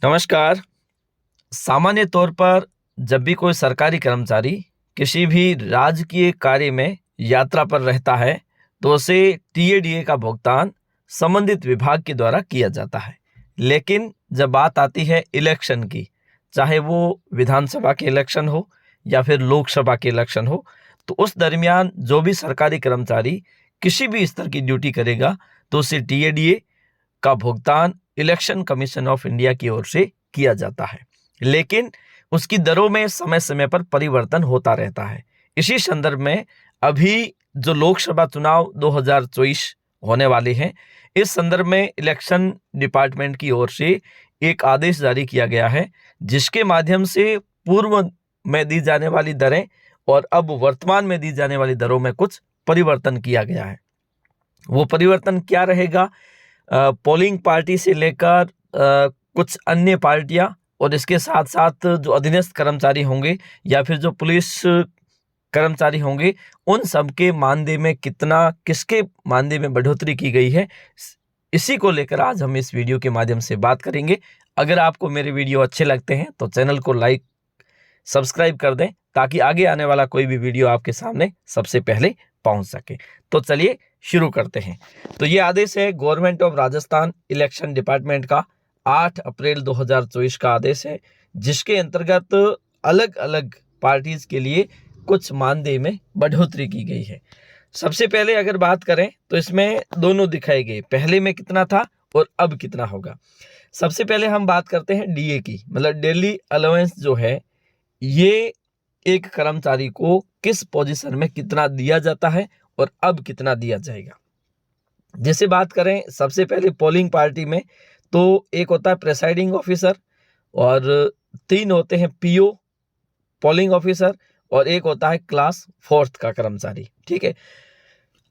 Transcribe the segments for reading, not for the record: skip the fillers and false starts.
नमस्कार। सामान्य तौर पर जब भी कोई सरकारी कर्मचारी किसी भी राजकीय कार्य में यात्रा पर रहता है, तो उसे टीएडीए का भुगतान संबंधित विभाग के द्वारा किया जाता है। लेकिन जब बात आती है इलेक्शन की, चाहे वो विधानसभा के इलेक्शन हो या फिर लोकसभा के इलेक्शन हो, तो उस दरमियान जो भी सरकारी कर्मचारी किसी भी स्तर की ड्यूटी करेगा, तो उसे टीएडीए का भुगतान इलेक्शन कमीशन ऑफ इंडिया की ओर से किया जाता है। लेकिन उसकी दरों में समय समय पर परिवर्तन होता रहता है। इसी संदर्भ में अभी जो लोकसभा चुनाव 2024 होने वाले हैं, इस संदर्भ में इलेक्शन डिपार्टमेंट की ओर से एक आदेश जारी किया गया है, जिसके माध्यम से पूर्व में दी जाने वाली दरें और अब वर्तमान में दी जाने वाली दरों में कुछ परिवर्तन किया गया है। वो परिवर्तन क्या रहेगा? पोलिंग पार्टी से लेकर कुछ अन्य पार्टियां और इसके साथ साथ जो अधीनस्थ कर्मचारी होंगे या फिर जो पुलिस कर्मचारी होंगे, उन सबके मानदेय में किसके मानदेय में बढ़ोतरी की गई है, इसी को लेकर आज हम इस वीडियो के माध्यम से बात करेंगे। अगर आपको मेरे वीडियो अच्छे लगते हैं तो चैनल को लाइक सब्सक्राइब कर दें, ताकि आगे आने वाला कोई भी वीडियो आपके सामने सबसे पहले पहुंच सके। तो चलिए शुरू करते हैं। तो ये आदेश है government of Rajasthan election department का 8 अप्रैल 2024 का आदेश है, जिसके अंतर्गत अलग अलग पार्टीज के लिए कुछ मानदेय में बढ़ोतरी की गई है। सबसे पहले अगर बात करें तो इसमें दोनों दिखाए गए, पहले में कितना था और अब कितना होगा। सबसे पहले हम बात करते हैं डीए की, मतलब डेली अलाउंस जो है, ये एक कर्मचारी को किस पोजीशन में कितना दिया जाता है और अब कितना दिया जाएगा। जैसे बात करें सबसे पहले पोलिंग पार्टी में, तो एक होता है प्रेसाइडिंग ऑफिसर और 3 होते हैं पीओ पोलिंग ऑफिसर और एक होता है क्लास 4th का कर्मचारी। ठीक है,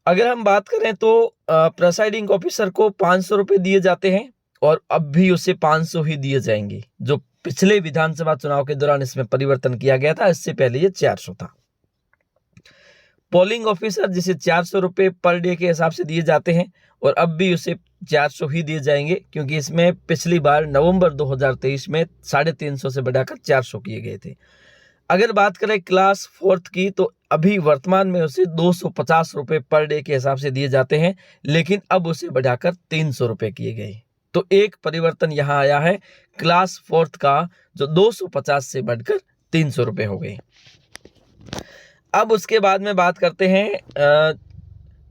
अगर हम बात करें तो प्रेसाइडिंग ऑफिसर को 500 रुपये दिए जाते हैं और अब भी उसे 500 ही दिए जाएंगे। जो पिछले विधानसभा चुनाव के दौरान इसमें परिवर्तन किया गया था, इससे पहले ये 400 था। पोलिंग ऑफिसर जिसे 400 रुपये पर डे के हिसाब से दिए जाते हैं और अब भी उसे 400 ही दिए जाएंगे, क्योंकि इसमें पिछली बार नवंबर 2023 में 350 से बढ़ाकर 400 किए गए थे। अगर बात करें क्लास 4th की, तो अभी वर्तमान में उसे 250 रुपये पर डे के हिसाब से दिए जाते हैं, लेकिन अब उसे बढ़ाकर 300 रुपये किए गए। तो एक परिवर्तन यहाँ आया है, क्लास 4th का जो 250 से बढ़कर 300 रुपये हो गए। अब उसके बाद में बात करते हैं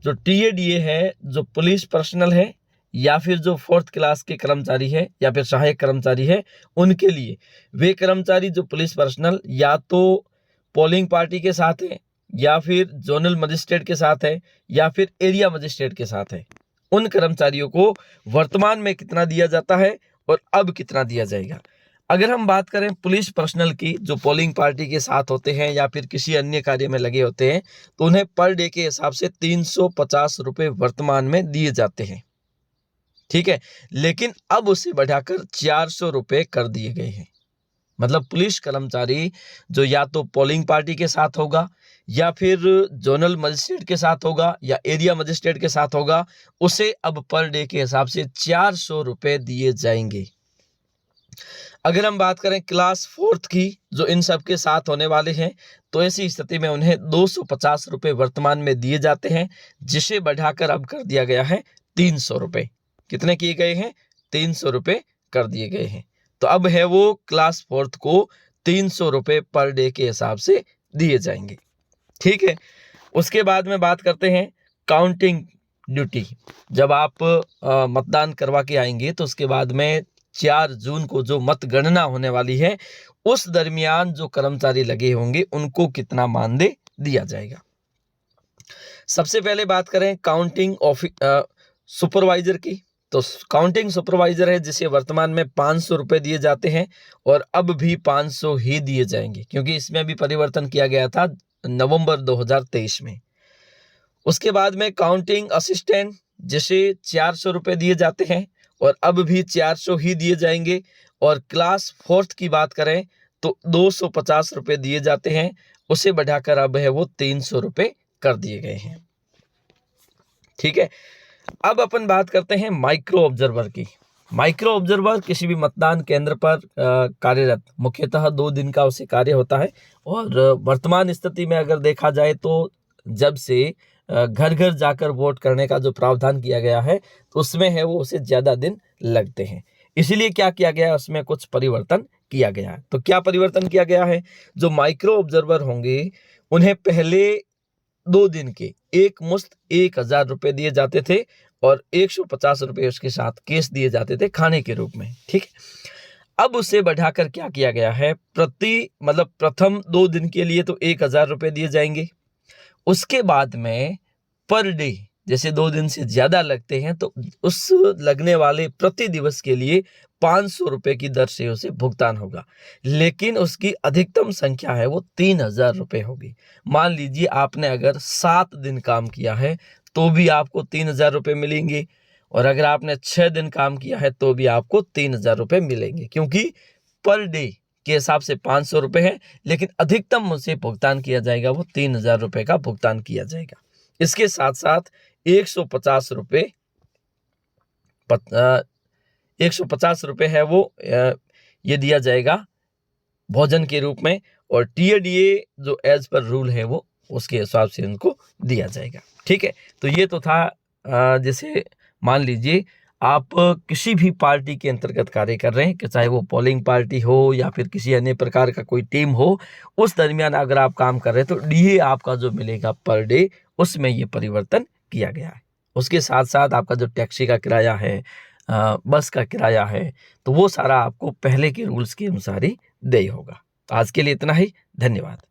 जो टीएडीए है, जो पुलिस पर्सनल है या फिर जो 4th क्लास के कर्मचारी है या फिर सहायक कर्मचारी है, उनके लिए वे कर्मचारी जो पुलिस पर्सनल या तो पोलिंग पार्टी के साथ है या फिर जोनल मजिस्ट्रेट के साथ है या फिर एरिया मजिस्ट्रेट के साथ है, उन कर्मचारियों को वर्तमान में कितना दिया जाता है और अब कितना दिया जाएगा। अगर हम बात करें पुलिस पर्सनल की, जो पोलिंग पार्टी के साथ होते हैं या फिर किसी अन्य कार्य में लगे होते हैं, तो उन्हें पर डे के हिसाब से 350 रुपये वर्तमान में दिए जाते हैं। ठीक है, लेकिन अब उसे बढ़ाकर 400 रुपये कर दिए गए हैं। मतलब पुलिस कर्मचारी जो या तो पोलिंग पार्टी के साथ होगा या फिर जोनल मजिस्ट्रेट के साथ होगा या एरिया मजिस्ट्रेट के साथ होगा, उसे अब पर डे के हिसाब से 400 रुपये दिए जाएंगे। अगर हम बात करें क्लास 4th की, जो इन सब के साथ होने वाले हैं, तो ऐसी स्थिति में उन्हें 250 रुपये वर्तमान में दिए जाते हैं, जिसे बढ़ाकर अब कर दिया गया है 300 रुपये। कितने किए गए हैं? 300 रुपये कर दिए गए हैं। तो अब है वो क्लास 4th को 300 रुपये पर डे के हिसाब से दिए जाएंगे। ठीक है, उसके बाद में बात करते हैं काउंटिंग ड्यूटी। जब आप मतदान करवा के आएंगे, तो उसके बाद में 4 जून को जो मतगणना होने वाली है, उस दरमियान जो कर्मचारी लगे होंगे उनको कितना मानदेय दिया जाएगा। सबसे पहले बात करें काउंटिंग सुपरवाइजर की, तो काउंटिंग सुपरवाइजर है जिसे वर्तमान में 500 रुपये दिए जाते हैं और अब भी 500 ही दिए जाएंगे, क्योंकि इसमें भी परिवर्तन किया गया था नवंबर 2023 में। उसके बाद में काउंटिंग असिस्टेंट जिसे 400 रुपये दिए जाते हैं और अब भी 400 ही दिए जाएंगे। और क्लास 4th की बात करें तो 250 रुपये दिए जाते हैं, उसे बढ़ाकर अब है वो 300 रुपये कर दिए गए हैं। ठीक है, अब अपन बात करते हैं माइक्रो ऑब्जर्वर की। माइक्रो ऑब्जर्वर किसी भी मतदान केंद्र पर कार्यरत मुख्यतः 2 दिन का उसे कार्य होता है और वर्तमान स्थिति में अगर देखा जाए तो जब से घर घर जाकर वोट करने का जो प्रावधान किया गया है तो उसमें है वो उसे ज़्यादा दिन लगते हैं। इसीलिए क्या किया गया है, उसमें कुछ परिवर्तन किया गया है। तो क्या परिवर्तन किया गया है, जो माइक्रो ऑब्जर्वर होंगे उन्हें पहले 2 दिन के एक मुश्त 1000 रुपये दिए जाते थे और 150 रुपये उसके साथ केस दिए जाते थे खाने के रूप में, ठीक है। अब उसे बढ़ाकर क्या किया गया है, प्रथम 2 दिन के लिए तो 1000 रुपये दिए जाएंगे। उसके बाद में पर डे जैसे 2 दिन से ज्यादा लगते हैं तो उस लगने वाले प्रति दिवस के लिए 500 रुपये की दर से उसे भुगतान होगा, लेकिन उसकी अधिकतम संख्या है वो 3000 रुपये होगी। मान लीजिए आपने अगर 7 दिन काम किया है तो भी आपको 3000 रुपये मिलेंगे और अगर आपने 6 दिन काम किया है तो भी आपको 3000 रुपये मिलेंगे, क्योंकि पर डे के हिसाब से 500 रुपये है, लेकिन अधिकतम उसे भुगतान किया जाएगा वो 3000 रुपये का भुगतान किया जाएगा। इसके साथ साथ 150 रुपये 150 रुपये है वो ये दिया जाएगा भोजन के रूप में और टीएडीए जो एज पर रूल है वो उसके हिसाब से उनको दिया जाएगा, ठीक है। तो ये तो था जैसे मान लीजिए आप किसी भी पार्टी के अंतर्गत कार्य कर रहे हैं, कि चाहे वो पोलिंग पार्टी हो या फिर किसी अन्य प्रकार का कोई टीम हो, उस दरमियान अगर आप काम कर रहे हैं तो डीए आपका जो मिलेगा पर डे उसमें ये परिवर्तन किया गया है। उसके साथ साथ आपका जो टैक्सी का किराया है, बस का किराया है, तो वो सारा आपको पहले के रूल्स के अनुसार ही देय होगा। आज के लिए इतना ही, धन्यवाद।